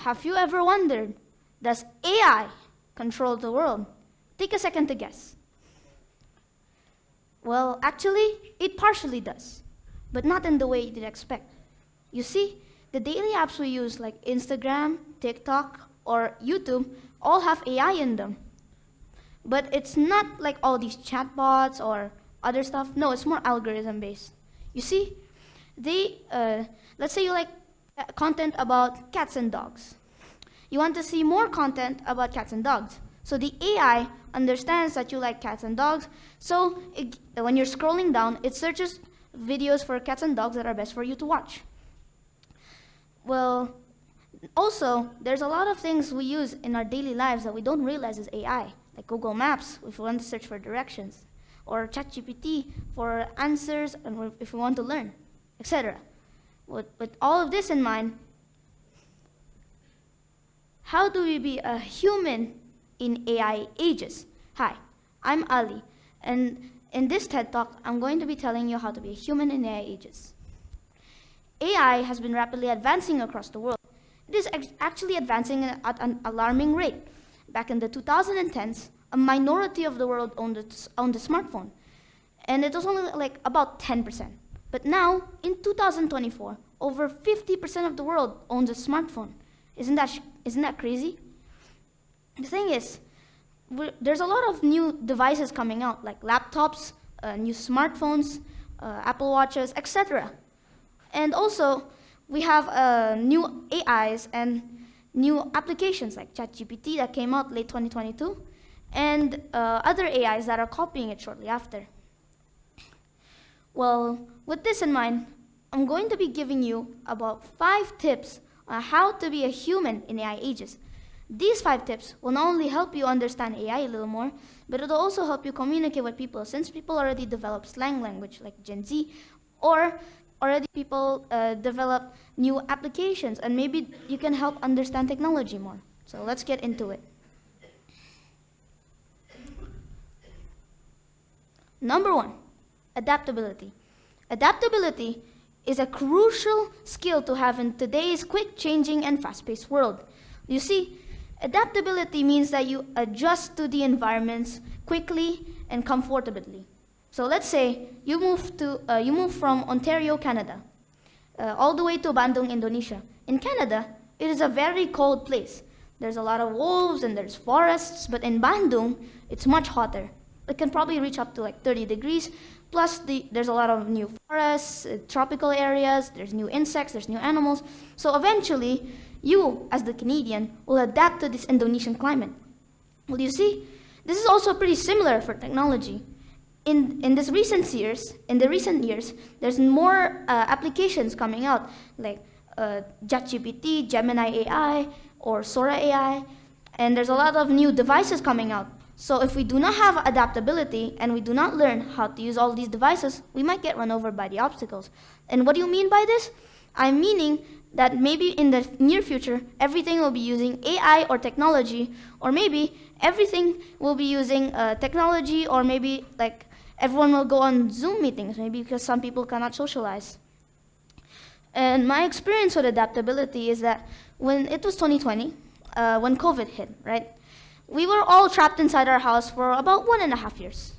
have you ever wondered, does AI control the world? Take a second to guess. Well, actually, it partially does, but not in the way you'd expect. You see, the daily apps we use like Instagram, TikTok, or YouTube all have AI in them. But it's not like all these chatbots or other stuff. No, it's more algorithm-based. You see, let's say you like content about cats and dogs. You want to see more content about cats and dogs. So the AI understands that you like cats and dogs. So when you're scrolling down, it searches videos for cats and dogs that are best for you to watch. Well, also, there's a lot of things we use in our daily lives that we don't realize is AI, like Google Maps if we want to search for directions, or ChatGPT for answers and if we want to learn, etc. With all of this in mind, how do we be a human in AI ages? Hi, I'm Ali, and in this TED Talk, I'm going to be telling you how to be a human in AI ages. AI has been rapidly advancing across the world. It is actually advancing at an alarming rate. Back in the 2010s, a minority of the world owned a smartphone, and it was only like about 10%. But now, in 2024, over 50% of the world owns a smartphone. Isn't that crazy? The thing is, there's a lot of new devices coming out, like laptops, new smartphones, Apple Watches, etc. And also, we have new AIs and new applications like ChatGPT that came out late 2022, and other AIs that are copying it shortly after. Well, with this in mind, I'm going to be giving you about 5 tips on how to be a human in AI ages. These 5 tips will not only help you understand AI a little more, but it'll also help you communicate with people, since people already develop slang language like Gen Z, or already people develop new applications, and maybe you can help understand technology more. So let's get into it. Number 1, adaptability. Adaptability is a crucial skill to have in today's quick changing and fast-paced world. You see, adaptability means that you adjust to the environments quickly and comfortably. So let's say you move from Ontario, Canada, all the way to Bandung, Indonesia. In Canada, it is a very cold place. There's a lot of wolves and there's forests, but in Bandung, it's much hotter. It can probably reach up to like 30 degrees. Plus, there's a lot of new forests, tropical areas, there's new insects, there's new animals. So eventually, you, as the Canadian, will adapt to this Indonesian climate. Well, you see, this is also pretty similar for technology. In the recent years, there's more applications coming out, like ChatGPT, Gemini AI, or Sora AI, and there's a lot of new devices coming out. So if we do not have adaptability and we do not learn how to use all these devices, we might get run over by the obstacles. And what do you mean by this? I'm meaning that maybe in the near future, everything will be using AI or technology, or maybe everything will be using technology, or maybe like everyone will go on Zoom meetings, maybe because some people cannot socialize. And my experience with adaptability is that when it was 2020, when COVID hit, right? We were all trapped inside our house for about 1.5 years.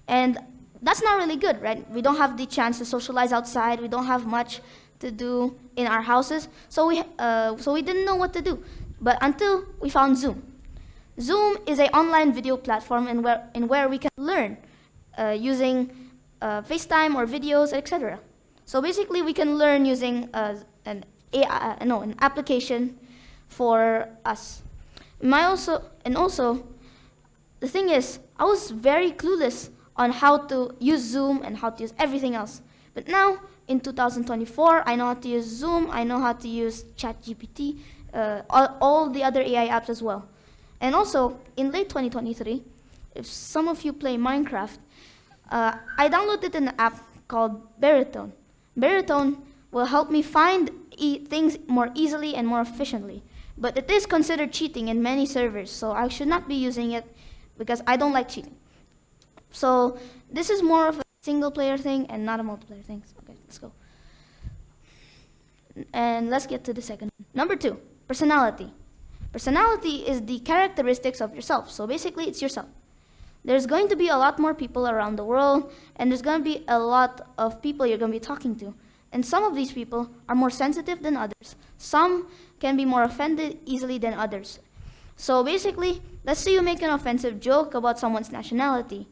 And that's not really good, right? We don't have the chance to socialize outside. We don't have much to do in our houses. So we didn't know what to do. But until we found Zoom. Zoom is an online video platform in where we can learn using FaceTime or videos, etc. So basically, we can learn using an application for us. Also, the thing is, I was very clueless on how to use Zoom and how to use everything else. But now, in 2024, I know how to use Zoom, I know how to use ChatGPT, all the other AI apps as well. And also, in late 2023, if some of you play Minecraft, I downloaded an app called Baritone. Baritone will help me find things more easily and more efficiently. But it is considered cheating in many servers, so I should not be using it because I don't like cheating. So this is more of a single player thing and not a multiplayer thing. Okay, let's go. And let's get to the second. Number 2, Personality. Personality is the characteristics of yourself. So basically, it's yourself. There's going to be a lot more people around the world, and there's going to be a lot of people you're going to be talking to. And some of these people are more sensitive than others. Some can be more offended easily than others. So basically, let's say you make an offensive joke about someone's nationality.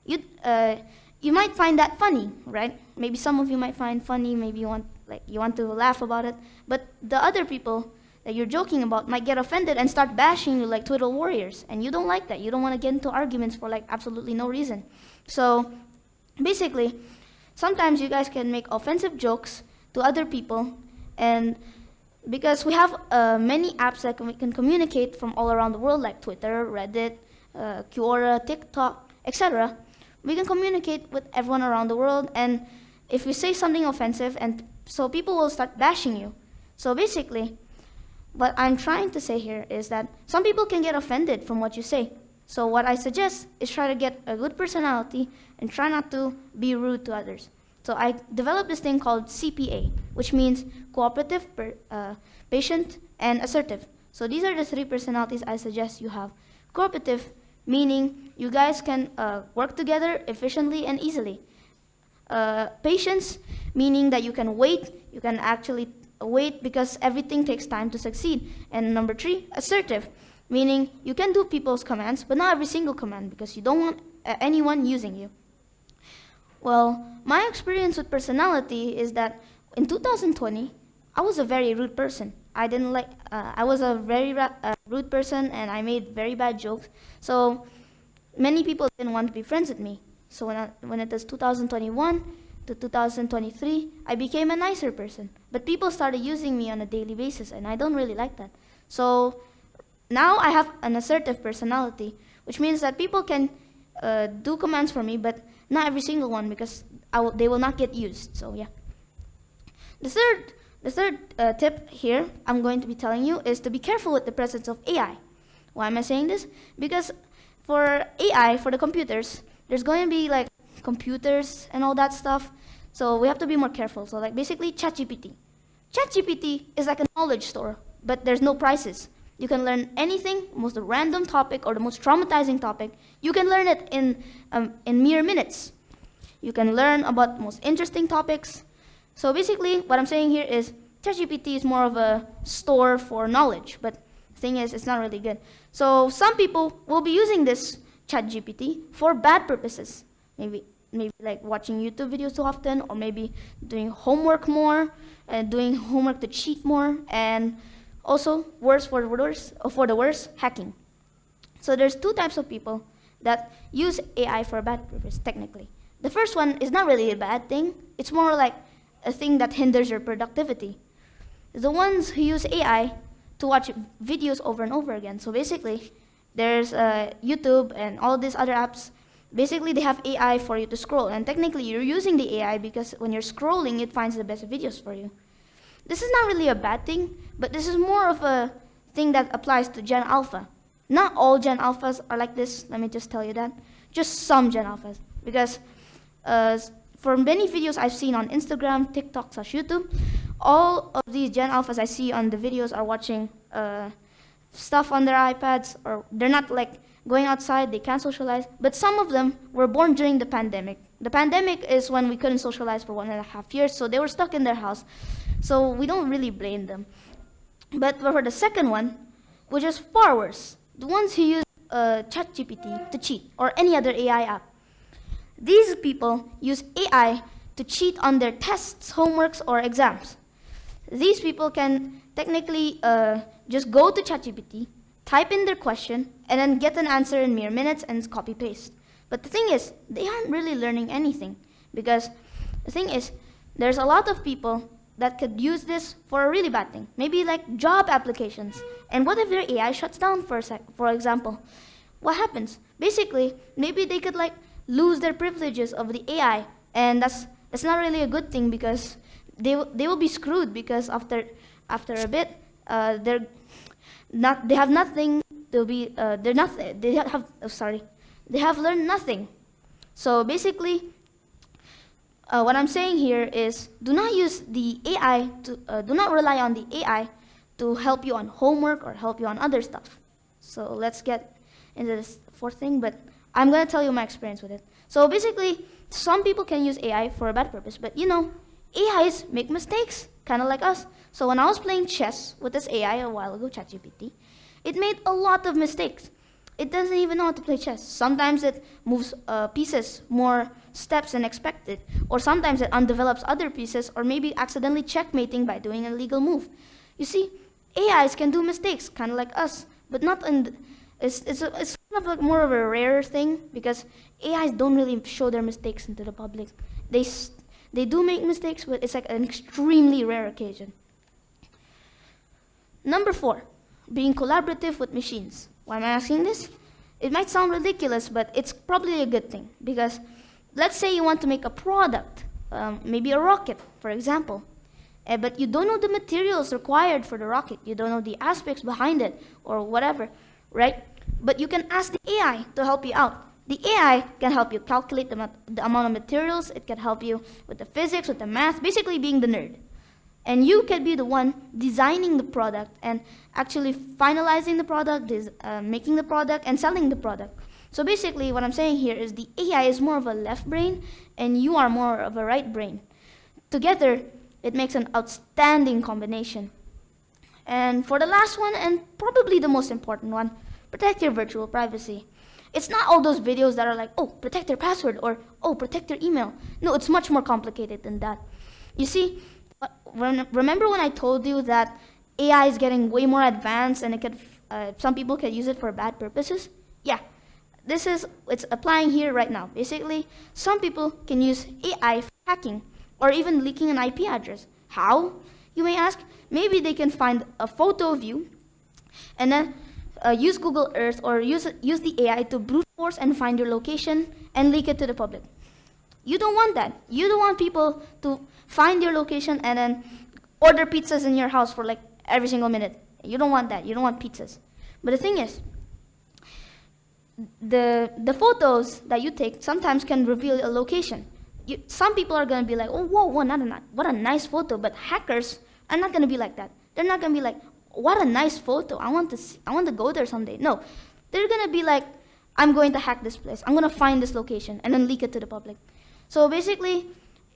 You might find that funny, right? Maybe some of you might find funny, maybe you want to laugh about it. But the other people that you're joking about might get offended and start bashing you like Twitter warriors. And you don't like that. You don't want to get into arguments for like absolutely no reason. So basically, sometimes you guys can make offensive jokes to other people, and because we have many apps that we can communicate from all around the world, like Twitter, Reddit, Quora, TikTok, etc. We can communicate with everyone around the world, and if you say something offensive, and so people will start bashing you. So basically, what I'm trying to say here is that some people can get offended from what you say. So what I suggest is try to get a good personality and try not to be rude to others. So I developed this thing called CPA, which means cooperative, patient, and assertive. So these are the three personalities I suggest you have. Cooperative, meaning you guys can work together efficiently and easily. Patience, meaning that you can wait, you can actually wait because everything takes time to succeed. And number 3, assertive, meaning you can do people's commands, but not every single command because you don't want anyone using you. Well, my experience with personality is that in 2020, I was a very rude person. I was a very rude person, and I made very bad jokes. So many people didn't want to be friends with me. So when it was 2021 to 2023, I became a nicer person. But people started using me on a daily basis, and I don't really like that. So now I have an assertive personality, which means that people can do commands for me, but not every single one, because they will not get used. So yeah. The third tip here I'm going to be telling you is to be careful with the presence of AI. Why am I saying this? Because for AI, for the computers, there's going to be like computers and all that stuff. So we have to be more careful. So like basically ChatGPT. ChatGPT is like a knowledge store, but there's no prices. You can learn anything, most random topic or the most traumatizing topic. You can learn it in mere minutes. You can learn about the most interesting topics. So basically, what I'm saying here is ChatGPT is more of a store for knowledge, but the thing is, it's not really good. So some people will be using this ChatGPT for bad purposes. Maybe like watching YouTube videos too often, or maybe doing homework more, doing homework to cheat more, and also worse for the worse, hacking. So there's 2 types of people that use AI for a bad purpose, technically. The first one is not really a bad thing. It's more like a thing that hinders your productivity. The ones who use AI to watch videos over and over again. So basically, there's YouTube and all these other apps. Basically, they have AI for you to scroll. And technically, you're using the AI because when you're scrolling, it finds the best videos for you. This is not really a bad thing, but this is more of a thing that applies to Gen Alpha. Not all Gen Alphas are like this, let me just tell you that. Just some Gen Alphas. Because for many videos I've seen on Instagram, TikTok, YouTube, all of these Gen Alphas I see on the videos are watching stuff on their iPads, or they're not like going outside, they can't socialize. But some of them were born during the pandemic. The pandemic is when we couldn't socialize for 1.5 years, so they were stuck in their house. So we don't really blame them. But for the second one, which is far worse, the ones who use ChatGPT to cheat, or any other AI app. These people use AI to cheat on their tests, homeworks, or exams. These people can technically just go to ChatGPT, type in their question, and then get an answer in mere minutes and copy-paste. But the thing is, they aren't really learning anything, because the thing is, there's a lot of people that could use this for a really bad thing. Maybe like job applications. And what if their AI shuts down for example? What happens? Basically, maybe they could like lose their privileges of the AI, and that's not really a good thing, because they will be screwed, because after a bit they have nothing to be they have learned nothing. So basically, what I'm saying here is do not use the AI do not rely on the AI to help you on homework or help you on other stuff. So let's get into this fourth thing, but I'm going to tell you my experience with it. So basically, some people can use AI for a bad purpose, but AIs make mistakes, kind of like us. So when I was playing chess with this AI a while ago, ChatGPT, it made a lot of mistakes. It doesn't even know how to play chess. Sometimes it moves pieces more steps than expected, or sometimes it undevelops other pieces, or maybe accidentally checkmating by doing an illegal move. You see, AIs can do mistakes, kind of like us, but not in. It's kind of like more of a rare thing because AIs don't really show their mistakes into the public. They do make mistakes, but it's like an extremely rare occasion. Number 4, being collaborative with machines. Why am I asking this? It might sound ridiculous, but it's probably a good thing because let's say you want to make a product, maybe a rocket, for example, but you don't know the materials required for the rocket. You don't know the aspects behind it or whatever, right? But you can ask the AI to help you out. The AI can help you calculate the amount of materials. It can help you with the physics, with the math, basically being the nerd. And you can be the one designing the product and actually finalizing the product, making the product, and selling the product. So basically what I'm saying here is the AI is more of a left brain and you are more of a right brain. Together, it makes an outstanding combination. And for the last one, and probably the most important one, protect your virtual privacy. It's not all those videos that are like, oh, protect your password, or oh, protect your email. No, it's much more complicated than that. You see, remember when I told you that AI is getting way more advanced and some people can use it for bad purposes? Yeah, it's applying here right now. Basically, some people can use AI for hacking or even leaking an IP address. How, you may ask? Maybe they can find a photo of you and then use Google Earth or use the AI to brute force and find your location and leak it to the public. You don't want that. You don't want people to find your location and then order pizzas in your house for like every single minute. You don't want that. You don't want pizzas. But the thing is, the photos that you take sometimes can reveal a location. Some people are going to be like, oh, whoa, what a nice photo. But hackers are not going to be like that. They're not going to be like, what a nice photo. I want to go there someday. No, they're going to be like, I'm going to hack this place. I'm going to find this location and then leak it to the public. So basically,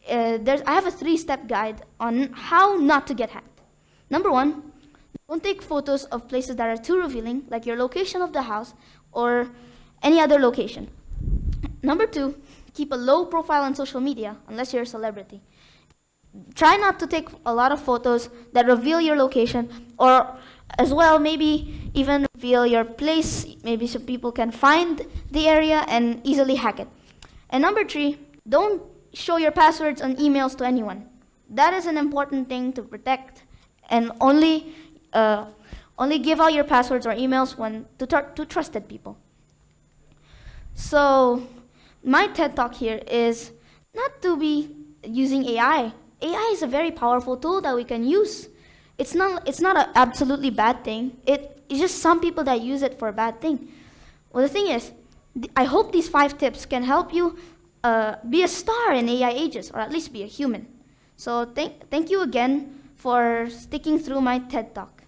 I have a 3-step guide on how not to get hacked. Number 1, don't take photos of places that are too revealing, like your location of the house or any other location. Number 2, keep a low profile on social media, unless you're a celebrity. Try not to take a lot of photos that reveal your location, or as well, maybe even reveal your place, maybe so people can find the area and easily hack it. And number 3, don't show your passwords on emails to anyone. That is an important thing to protect, and only give out your passwords or emails to trusted people. So my TED Talk here is not to be using AI. AI is a very powerful tool that we can use. It's not an absolutely bad thing. It's just some people that use it for a bad thing. Well, the thing is, I hope these 5 tips can help you be a star in AI ages, or at least be a human. So thank you again for sticking through my TED Talk.